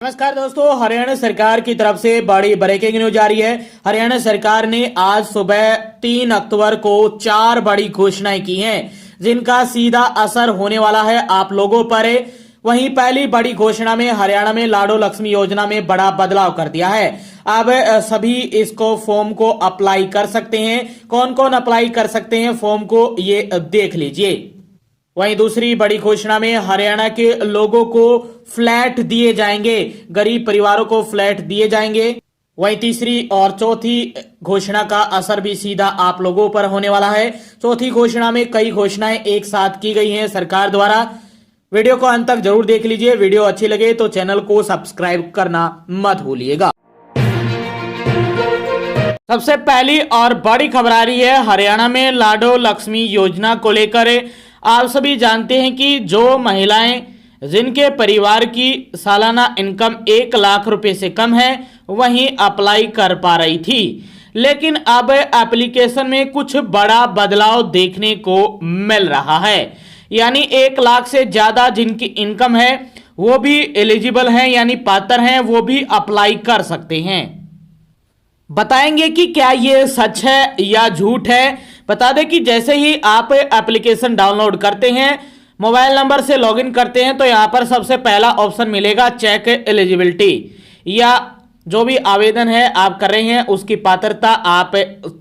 नमस्कार दोस्तों, हरियाणा सरकार की तरफ से बड़ी ब्रेकिंग न्यूज आ रही है। हरियाणा सरकार ने आज सुबह 3 अक्टूबर को 4 बड़ी घोषणाएं की हैं, जिनका सीधा असर होने वाला है आप लोगों पर। वहीं पहली बड़ी घोषणा में हरियाणा में लाडो लक्ष्मी योजना में बड़ा बदलाव कर दिया है। अब सभी इसको फॉर्म को अप्लाई कर सकते हैं। कौन कौन अप्लाई कर सकते हैं फॉर्म को, ये देख लीजिए। वहीं दूसरी बड़ी घोषणा में हरियाणा के लोगों को फ्लैट दिए जाएंगे, गरीब परिवारों को फ्लैट दिए जाएंगे। वहीं तीसरी और चौथी घोषणा का असर भी सीधा आप लोगों पर होने वाला है। चौथी घोषणा में कई घोषणाएं एक साथ की गई हैं सरकार द्वारा। वीडियो को अंत तक जरूर देख लीजिए। वीडियो अच्छी लगे तो चैनल को सब्सक्राइब करना मत भूलिएगा। सबसे पहली और बड़ी खबर आ रही है हरियाणा में लाडो लक्ष्मी योजना को लेकर। आप सभी जानते हैं कि जो महिलाएं जिनके परिवार की सालाना इनकम 1 लाख रुपए से कम है वहीं अप्लाई कर पा रही थी, लेकिन अब एप्लीकेशन में कुछ बड़ा बदलाव देखने को मिल रहा है। यानी 1 लाख से ज्यादा जिनकी इनकम है वो भी एलिजिबल हैं, यानी पात्र हैं, वो भी अप्लाई कर सकते हैं। बताएंगे कि क्या ये सच है या झूठ है। बता दें कि जैसे ही आप एप्लीकेशन डाउनलोड करते हैं, मोबाइल नंबर से लॉगिन करते हैं, तो यहां पर सबसे पहला ऑप्शन मिलेगा चेक एलिजिबिलिटी, या जो भी आवेदन है आप कर रहे हैं उसकी पात्रता आप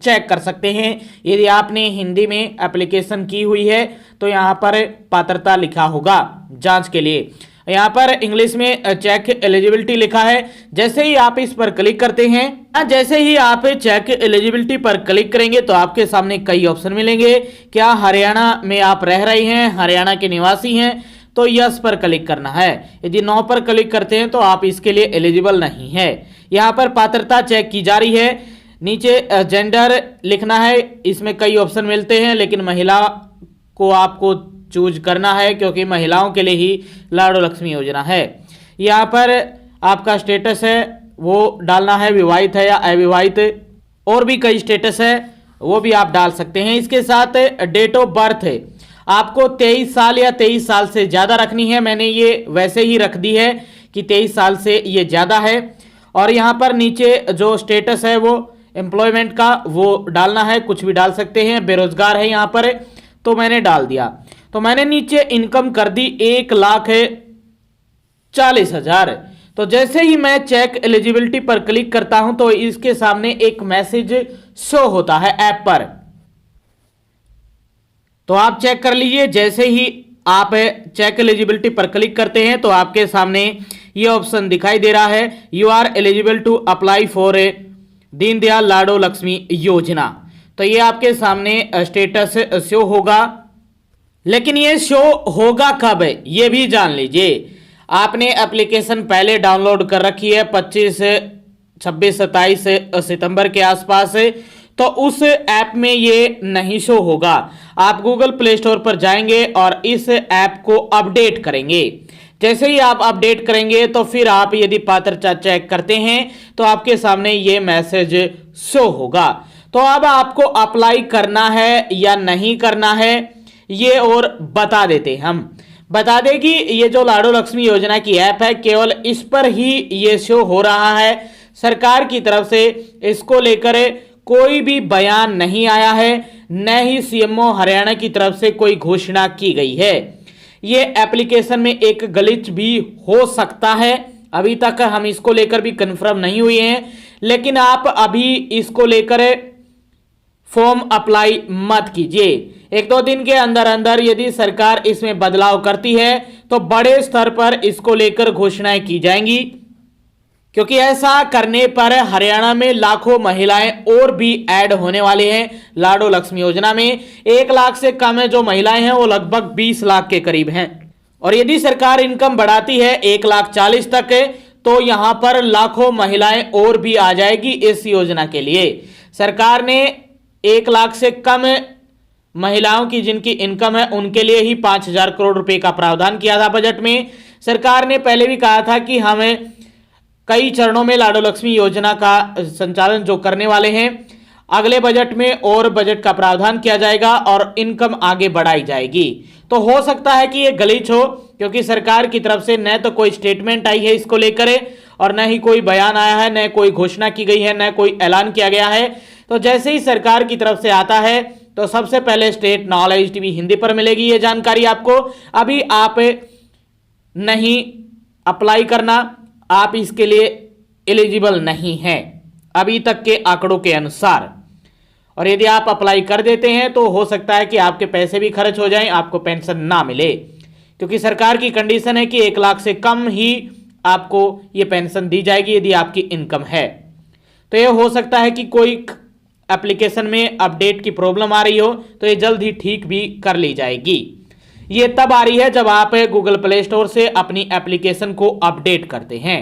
चेक कर सकते हैं। यदि आपने हिंदी में एप्लीकेशन की हुई है तो यहां पर पात्रता लिखा होगा जांच के लिए। यहाँ पर इंग्लिश में चेक एलिजिबिलिटी लिखा है। जैसे ही आप इस पर क्लिक करते हैं, जैसे ही आप चेक एलिजिबिलिटी पर क्लिक करेंगे तो आपके सामने कई ऑप्शन मिलेंगे। क्या हरियाणा में आप रह रहे हैं, हरियाणा के निवासी हैं, तो यस पर क्लिक करना है। यदि नो पर क्लिक करते हैं तो आप इसके लिए एलिजिबल नहीं है। यहाँ पर पात्रता चेक की जा रही है। नीचे जेंडर लिखना है। इसमें कई ऑप्शन मिलते हैं, लेकिन महिला को आपको चूज करना है क्योंकि महिलाओं के लिए ही लाडो लक्ष्मी योजना है। यहाँ पर आपका स्टेटस है वो डालना है, विवाहित है या अविवाहित। और भी कई स्टेटस है वो भी आप डाल सकते हैं। इसके साथ डेट ऑफ बर्थ है, आपको 23 साल या 23 साल से ज़्यादा रखनी है। मैंने ये वैसे ही रख दी है कि 23 साल से ये ज़्यादा है। और यहाँ पर नीचे जो स्टेटस है वो एम्प्लॉयमेंट का वो डालना है, कुछ भी डाल सकते हैं। बेरोजगार है यहाँ पर, तो मैंने डाल दिया। तो मैंने नीचे इनकम कर दी 1,40,000। तो जैसे ही मैं चेक एलिजिबिलिटी पर क्लिक करता हूं तो इसके सामने एक मैसेज शो होता है ऐप पर। तो आप चेक कर लीजिए। जैसे ही आप चेक एलिजिबिलिटी पर क्लिक करते हैं तो आपके सामने ये ऑप्शन दिखाई दे रहा है, you are eligible to apply for Deendayal Lado Lakshmi Yojana. तो ये आपके सामने स्टेटस शो होगा। लेकिन ये शो होगा कब है ये भी जान लीजिए। आपने एप्लीकेशन पहले डाउनलोड कर रखी है 25, 26, 27 सितंबर के आसपास, तो उस ऐप में ये नहीं शो होगा। आप गूगल प्ले स्टोर पर जाएंगे और इस ऐप को अपडेट करेंगे। जैसे ही आप अपडेट करेंगे तो फिर आप यदि पात्रता चेक करते हैं तो आपके सामने ये मैसेज शो होगा। तो अब आपको अप्लाई करना है या नहीं करना है ये और बता देते। हम बता दें कि ये जो लाडो लक्ष्मी योजना की ऐप है केवल इस पर ही ये शो हो रहा है। सरकार की तरफ से इसको लेकर कोई भी बयान नहीं आया है, न ही सीएमओ हरियाणा की तरफ से कोई घोषणा की गई है। ये एप्लीकेशन में एक ग्लिच भी हो सकता है, अभी तक हम इसको लेकर भी कंफर्म नहीं हुए हैं। लेकिन आप अभी इसको लेकर फॉर्म अप्लाई मत कीजिए। 1-2 दिन के अंदर अंदर यदि सरकार इसमें बदलाव करती है तो बड़े स्तर पर इसको लेकर घोषणाएं की जाएंगी, क्योंकि ऐसा करने पर हरियाणा में लाखों महिलाएं और भी ऐड होने वाले हैं लाडो लक्ष्मी योजना में। 1 लाख से कम है जो महिलाएं हैं वो लगभग 20 लाख के करीब हैं। और यदि सरकार इनकम बढ़ाती है 1,40,000 तक तो यहां पर लाखों महिलाएं और भी आ जाएगी इस योजना के लिए। सरकार ने 1 लाख से कम महिलाओं की जिनकी इनकम है उनके लिए ही 5,000 करोड़ रुपए का प्रावधान किया था बजट में। सरकार ने पहले भी कहा था कि हमें कई चरणों में लाडो लक्ष्मी योजना का संचालन जो करने वाले हैं, अगले बजट में और बजट का प्रावधान किया जाएगा और इनकम आगे बढ़ाई जाएगी। तो हो सकता है कि ये गलीच हो, क्योंकि सरकार की तरफ से न तो कोई स्टेटमेंट आई है इसको लेकर और न ही कोई बयान आया है, न कोई घोषणा की गई है, न कोई ऐलान किया गया है। तो जैसे ही सरकार की तरफ से आता है तो सबसे पहले स्टेट नॉलेज टीवी हिंदी पर मिलेगी ये जानकारी आपको। अभी आप नहीं अप्लाई करना, आप इसके लिए एलिजिबल नहीं हैं अभी तक के आंकड़ों के अनुसार। और यदि आप अप्लाई कर देते हैं तो हो सकता है कि आपके पैसे भी खर्च हो जाएं, आपको पेंशन ना मिले, क्योंकि सरकार की कंडीशन है कि 1 लाख से कम ही आपको ये पेंशन दी जाएगी यदि आपकी इनकम है। तो ये हो सकता है कि कोई एप्लीकेशन में अपडेट की प्रॉब्लम आ रही हो, तो ये जल्द ही ठीक भी कर ली जाएगी। ये तब आ रही है जब आप गूगल प्ले स्टोर से अपनी एप्लीकेशन को अपडेट करते हैं।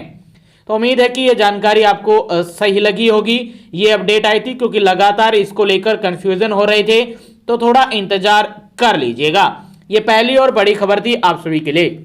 तो उम्मीद है कि ये जानकारी आपको सही लगी होगी। ये अपडेट आई थी क्योंकि लगातार इसको लेकर कंफ्यूजन हो रहे थे, तो थोड़ा इंतजार कर लीजिएगा। ये पहली और बड़ी खबर थी आप सभी के लिए।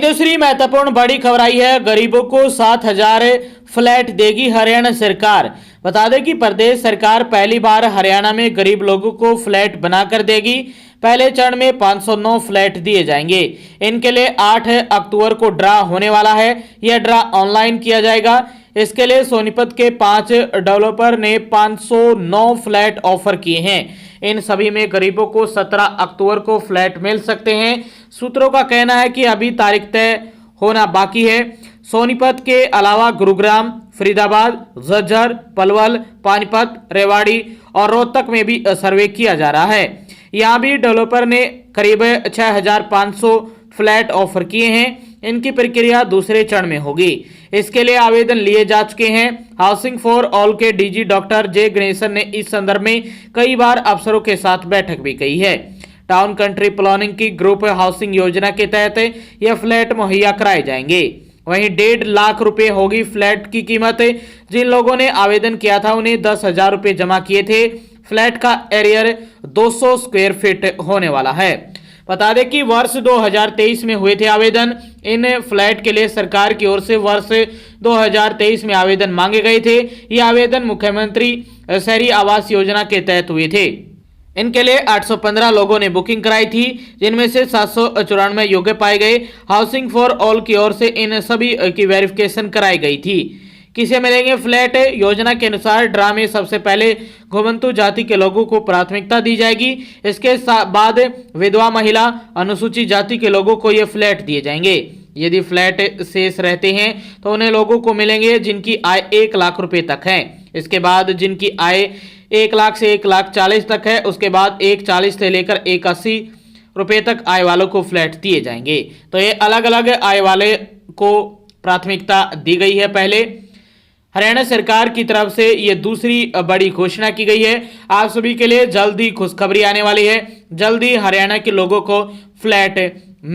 दूसरी महत्वपूर्ण बड़ी खबर आई है, गरीबों को 7,000 फ्लैट देगी हरियाणा सरकार। बता दें कि प्रदेश सरकार पहली बार हरियाणा में गरीब लोगों को फ्लैट बनाकर देगी। पहले चरण में 509 फ्लैट दिए जाएंगे। इनके लिए 8 अक्टूबर को ड्रा होने वाला है। यह ड्रा ऑनलाइन किया जाएगा। इसके लिए सोनीपत के 5 डेवलपर ने 509 फ्लैट ऑफर किए हैं। इन सभी में गरीबों को 17 अक्टूबर को फ्लैट मिल सकते हैं। सूत्रों का कहना है कि अभी तारीख तय होना बाकी है। सोनीपत के अलावा गुरुग्राम, फरीदाबाद, झज्जर, पलवल, पानीपत, रेवाड़ी और रोहतक में भी सर्वे किया जा रहा है। यहाँ भी डेवलपर ने करीब 6,500 फ्लैट ऑफर किए हैं। इनकी प्रक्रिया दूसरे चरण में होगी। इसके लिए आवेदन लिए जा चुके हैं। हाउसिंग फॉर ऑल के डीजी डॉक्टर जे गणेशन ने इस संदर्भ में कई बार अफसरों के साथ बैठक भी की है। टाउन कंट्री प्लानिंग की ग्रुप हाउसिंग योजना के तहत यह फ्लैट मुहैया कराए जाएंगे। वहीं 1.5 लाख रुपए होगी फ्लैट की कीमत। जिन लोगों ने आवेदन किया था उन्हें 10,000 रुपए जमा किए थे। फ्लैट का एरियर 200 स्क्वायर फीट होने वाला है। बता दें कि वर्ष 2023 में हुए थे आवेदन। इन फ्लैट के लिए सरकार की ओर से वर्ष 2023 में आवेदन मांगे गए थे। ये आवेदन मुख्यमंत्री शहरी आवास योजना के तहत हुए थे। इनके लिए 815 लोगों ने बुकिंग कराई थी, जिनमें से 794 योग्य पाए गए। हाउसिंग फॉर ऑल की ओर से इन सभी की वेरिफिकेशन कराई गई थी। किसे मिलेंगे फ्लैट? योजना के अनुसार ड्रा में सबसे पहले घुमंतु जाति के लोगों को प्राथमिकता दी जाएगी। इसके बाद विधवा महिला, अनुसूचित जाति के लोगों को ये फ्लैट दिए जाएंगे। यदि फ्लैट शेष रहते हैं तो उन्हें लोगों को मिलेंगे जिनकी आय 1 लाख रुपए तक है। इसके बाद जिनकी आय 1 लाख से 1,40,000 तक है, उसके बाद 1,40 से लेकर 1,80 रुपए तक आय वालों को फ्लैट दिए जाएंगे। तो ये अलग अलग आय वाले को प्राथमिकता दी गई है। पहले हरियाणा सरकार की तरफ से यह दूसरी बड़ी घोषणा की गई है। आप सभी के लिए जल्द ही खुशखबरी आने वाली है। जल्द ही हरियाणा के लोगों को फ्लैट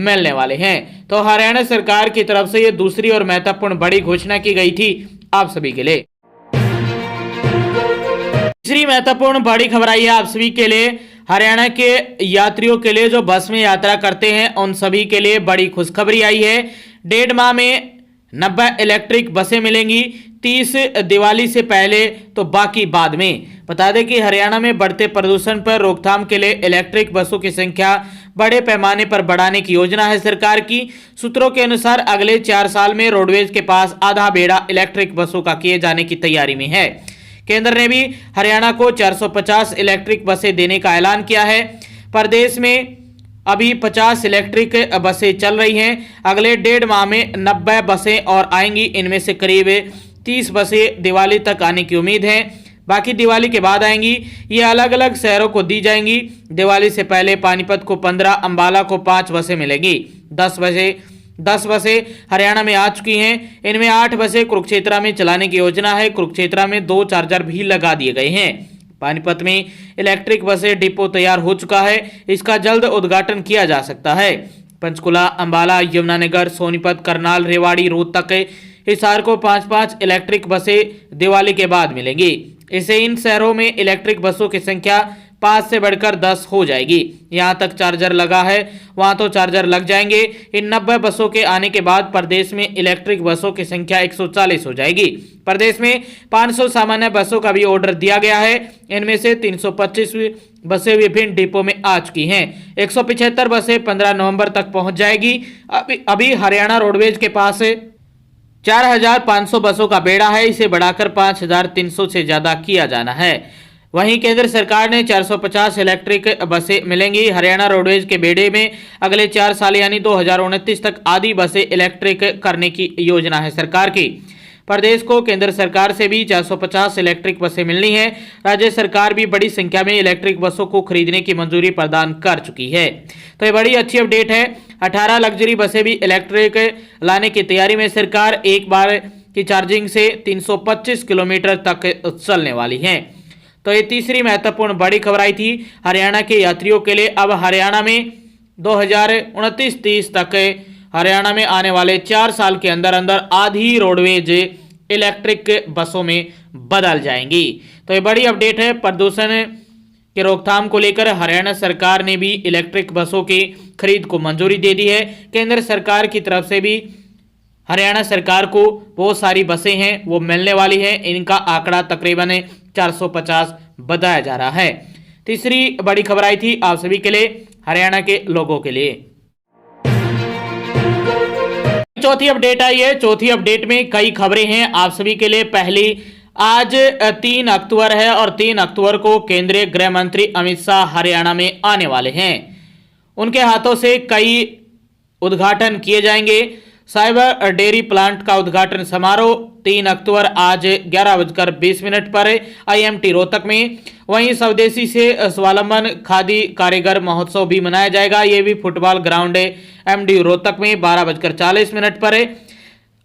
मिलने वाले हैं। तो हरियाणा सरकार की तरफ से यह दूसरी और महत्वपूर्ण बड़ी घोषणा की गई थी आप सभी के लिए। तीसरी महत्वपूर्ण बड़ी खबर आई है आप सभी के लिए। हरियाणा के यात्रियों के लिए जो बस में यात्रा करते हैं उन सभी के लिए बड़ी खुशखबरी आई है। 1.5 माह में 90 इलेक्ट्रिक बसें मिलेंगी। 30 दिवाली से पहले तो बाकी बाद में। बता दें कि हरियाणा में बढ़ते प्रदूषण पर रोकथाम के लिए इलेक्ट्रिक बसों की संख्या बड़े पैमाने पर बढ़ाने की योजना है सरकार की। सूत्रों के अनुसार अगले 4 साल में रोडवेज के पास आधा बेड़ा इलेक्ट्रिक बसों का किए जाने की तैयारी में है। केंद्र ने भी हरियाणा को 450 इलेक्ट्रिक बसें देने का ऐलान किया है। प्रदेश में अभी 50 इलेक्ट्रिक बसें चल रही हैं। अगले 1.5 माह में 90 बसें और आएंगी। इनमें से करीब 30 बसें दिवाली तक आने की उम्मीद है, बाकी दिवाली के बाद आएंगी। ये अलग अलग शहरों को दी जाएंगी। दिवाली से पहले पानीपत को 15, अंबाला को 5 बसें मिलेंगी। 10 बसें हरियाणा में आ चुकी हैं। इनमें 8 बसें कुरुक्षेत्र में चलाने की योजना है। कुरुक्षेत्र में 2 चार्जर भी लगा दिए गए हैं। पानीपत में इलेक्ट्रिक बसें डिपो तैयार हो चुका है। इसका जल्द उद्घाटन किया जा सकता है। पंचकुला, अंबाला, यमुनानगर, सोनीपत, करनाल, रेवाड़ी, रोहतक, हिसार को 5-5 इलेक्ट्रिक बसें दिवाली के बाद मिलेंगी। इससे इन शहरों में इलेक्ट्रिक बसों की संख्या 5 से बढ़कर 10 हो जाएगी। यहां तक चार्जर लगा है वहां तो चार्जर लग जाएंगे। इन 90 बसों के आने के बाद प्रदेश में इलेक्ट्रिक बसों की संख्या 140 हो जाएगी। प्रदेश में 500 सामान्य बसों का भी ऑर्डर दिया गया है। इनमें से 325 बसें विभिन्न डिपो में आ चुकी हैं। 175 बसें 15 नवंबर तक पहुंच जाएगी। अभी हरियाणा रोडवेज के पास 4,500 बसों का बेड़ा है, इसे बढ़ाकर 5,300 से ज्यादा किया जाना है। वहीं केंद्र सरकार ने 450 इलेक्ट्रिक बसें मिलेंगी। हरियाणा रोडवेज के बेड़े में अगले 4 साल यानी 2029 तक आधी बसें इलेक्ट्रिक करने की योजना है सरकार की। प्रदेश को केंद्र सरकार से भी 450 इलेक्ट्रिक बसें मिलनी है। राज्य सरकार भी बड़ी संख्या में इलेक्ट्रिक बसों को खरीदने की मंजूरी प्रदान कर चुकी है। तो ये बड़ी अच्छी अपडेट है। 18 लग्जरी बसें भी इलेक्ट्रिक लाने की तैयारी में सरकार। एक बार की चार्जिंग से 325 किलोमीटर तक चलने वाली है। तो ये तीसरी महत्वपूर्ण बड़ी खबर आई थी हरियाणा के यात्रियों के लिए। अब हरियाणा में 2029-30 तक हरियाणा में आने वाले 4 साल के अंदर अंदर आधी रोडवेज इलेक्ट्रिक बसों में बदल जाएंगी। तो ये बड़ी अपडेट है। प्रदूषण के रोकथाम को लेकर हरियाणा सरकार ने भी इलेक्ट्रिक बसों की खरीद को मंजूरी दे दी है। केंद्र सरकार की तरफ से भी हरियाणा सरकार को बहुत सारी बसें हैं वो मिलने वाली है। इनका आंकड़ा तकरीबन 450 बताया जा रहा है। तीसरी बड़ी खबर आई थी आप सभी के लिए, हरियाणा के लोगों के लिए। चौथी अपडेट आई है। चौथी अपडेट में कई खबरें हैं आप सभी के लिए। पहली, आज 3 अक्टूबर है और 3 अक्टूबर को केंद्रीय गृह मंत्री अमित शाह हरियाणा में आने वाले हैं। उनके हाथों से कई उद्घाटन किए जाएंगे। साइबर डेयरी प्लांट का उद्घाटन समारोह 3 अक्टूबर आज 11:20 पर IMT रोहतक में। वहीं स्वदेशी से स्वावलंबन खादी कारीगर महोत्सव भी मनाया जाएगा। ये भी फुटबॉल ग्राउंड MD रोहतक में 12:40 पर।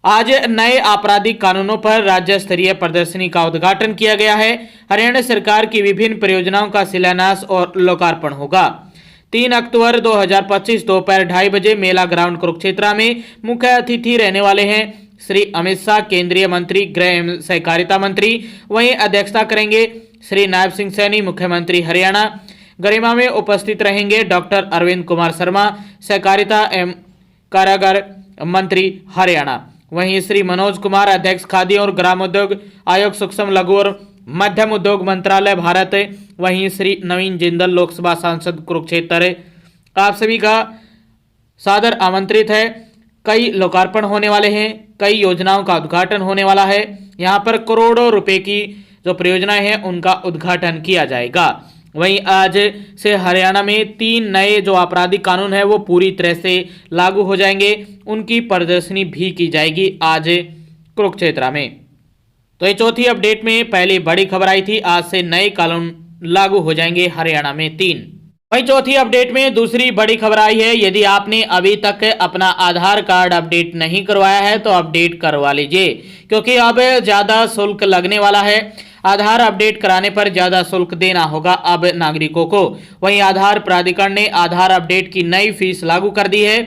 आज नए आपराधिक कानूनों पर राज्य स्तरीय प्रदर्शनी का उद्घाटन किया गया है। हरियाणा सरकार की विभिन्न परियोजनाओं का शिलान्यास और लोकार्पण होगा। 3 अक्टूबर 2025 दोपहर 2:30 बजे मेला ग्राउंड कुरुक्षेत्र में मुख्य अतिथि रहने वाले हैं श्री अमित शाह, केंद्रीय मंत्री गृह एवं सहकारिता मंत्री। वहीं अध्यक्षता करेंगे श्री नायब सिंह सैनी, मुख्यमंत्री हरियाणा। गरिमा में उपस्थित रहेंगे डॉक्टर अरविंद कुमार शर्मा, सहकारिता एवं कारागार मंत्री हरियाणा। वहीं श्री मनोज कुमार, अध्यक्ष खादी और ग्रामोद्योग आयोग, सूक्ष्म लघु और मध्यम उद्योग मंत्रालय भारत। वहीं श्री नवीन जिंदल, लोकसभा सांसद कुरुक्षेत्र। आप सभी का सादर आमंत्रित है। कई लोकार्पण होने वाले हैं, कई योजनाओं का उद्घाटन होने वाला है। यहाँ पर करोड़ों रुपए की जो परियोजनाएं हैं उनका उद्घाटन किया जाएगा। वहीं आज से हरियाणा में 3 नए जो आपराधिक कानून है वो पूरी तरह से लागू हो जाएंगे। उनकी प्रदर्शनी भी की जाएगी आज कुरुक्षेत्र में। तो ये चौथी अपडेट में पहली बड़ी खबर आई थी। आज से नए कानून लागू हो जाएंगे हरियाणा में 3। वहीं चौथी अपडेट में दूसरी बड़ी खबर आई है। यदि आपने अभी तक अपना आधार कार्ड अपडेट नहीं करवाया है तो अपडेट करवा लीजिए, क्योंकि अब ज्यादा शुल्क लगने वाला है। आधार अपडेट कराने पर ज्यादा शुल्क देना होगा अब नागरिकों को। वहीं आधार प्राधिकरण ने आधार अपडेट की नई फीस लागू कर दी है।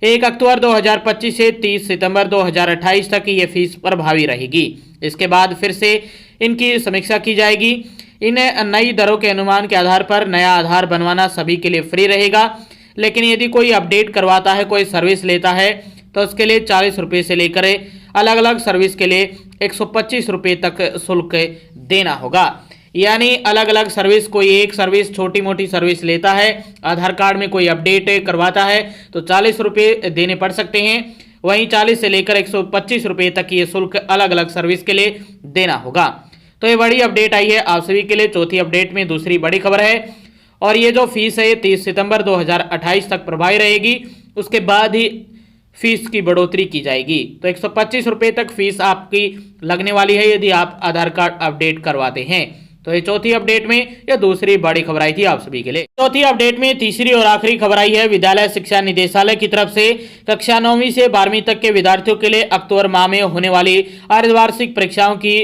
1 अक्टूबर 2025 से 30 सितंबर 2028 तक ये फीस प्रभावी रहेगी। इसके बाद फिर से इनकी समीक्षा की जाएगी। इन नई दरों के अनुमान के आधार पर नया आधार बनवाना सभी के लिए फ्री रहेगा, लेकिन यदि कोई अपडेट करवाता है, कोई सर्विस लेता है तो उसके लिए 40 रुपये से लेकर अलग अलग सर्विस के लिए 125 रुपये तक शुल्क देना होगा। यानी अलग अलग सर्विस, कोई एक सर्विस छोटी मोटी सर्विस लेता है, आधार कार्ड में कोई अपडेट करवाता है तो 40 रुपये देने पड़ सकते हैं। वहीं 40 से लेकर 125 रुपये तक ये शुल्क अलग अलग सर्विस के लिए देना होगा। तो ये बड़ी अपडेट आई है आप सभी के लिए। चौथी अपडेट में दूसरी बड़ी खबर है और ये जो फीस है 30 सितंबर 2028 तक प्रभावी रहेगी। उसके बाद ही फीस की बढ़ोतरी की जाएगी। तो 125 रुपये तक फीस आपकी लगने वाली है यदि आप आधार कार्ड अपडेट करवाते हैं। तो ये चौथी अपडेट में यह दूसरी बड़ी खबर आई थी आप सभी के लिए। चौथी अपडेट में तीसरी और आखिरी खबर आई है। विद्यालय शिक्षा निदेशालय की तरफ से कक्षा 9वीं से 12वीं तक के विद्यार्थियों के लिए अक्टूबर माह में होने वाली अर्धवार्षिक परीक्षाओं की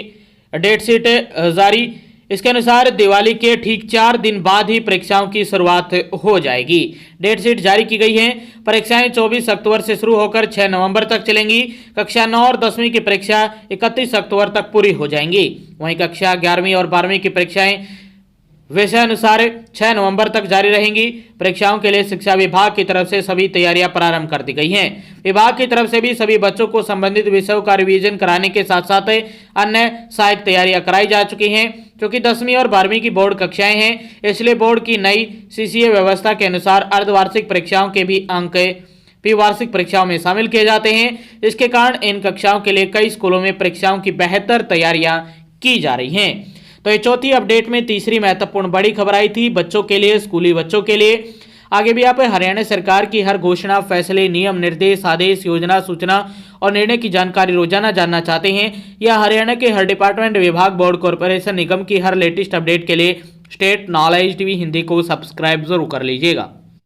डेट शीट जारी। इसके अनुसार दिवाली के ठीक 4 दिन बाद ही परीक्षाओं की शुरुआत हो जाएगी। डेट शीट जारी की गई है। परीक्षाएं 24 अक्टूबर से शुरू होकर 6 नवंबर तक चलेंगी। कक्षा 9 और 10वीं की परीक्षा 31 अक्टूबर तक पूरी हो जाएंगी। वहीं कक्षा 11वीं और 12वीं की परीक्षाएं विषय अनुसार 6 नवंबर तक जारी रहेंगी। परीक्षाओं के लिए शिक्षा विभाग की तरफ से सभी तैयारियां प्रारंभ कर दी गई हैं। विभाग की तरफ से भी सभी बच्चों को संबंधित विषयों का रिवीजन कराने के साथ साथ अन्य सहायक तैयारियां कराई जा चुकी हैं। क्योंकि 10वीं और 12वीं की बोर्ड कक्षाएं हैं, इसलिए बोर्ड की नई सीसीए व्यवस्था के अनुसार अर्धवार्षिक परीक्षाओं के भी अंक भी वार्षिक परीक्षाओं में शामिल किए जाते हैं। इसके कारण इन कक्षाओं के लिए कई स्कूलों में परीक्षाओं की बेहतर तैयारियां की जा रही हैं। तो ये चौथी अपडेट में तीसरी महत्वपूर्ण बड़ी खबर आई थी बच्चों के लिए, स्कूली बच्चों के लिए। आगे भी आप हरियाणा सरकार की हर घोषणा, फैसले, नियम, निर्देश, आदेश, योजना, सूचना और निर्णय की जानकारी रोजाना जानना चाहते हैं या हरियाणा के हर डिपार्टमेंट, विभाग, बोर्ड, कॉर्पोरेशन, निगम की हर लेटेस्ट अपडेट के लिए स्टेट नॉलेज टीवी हिंदी को सब्सक्राइब जरूर कर लीजिएगा।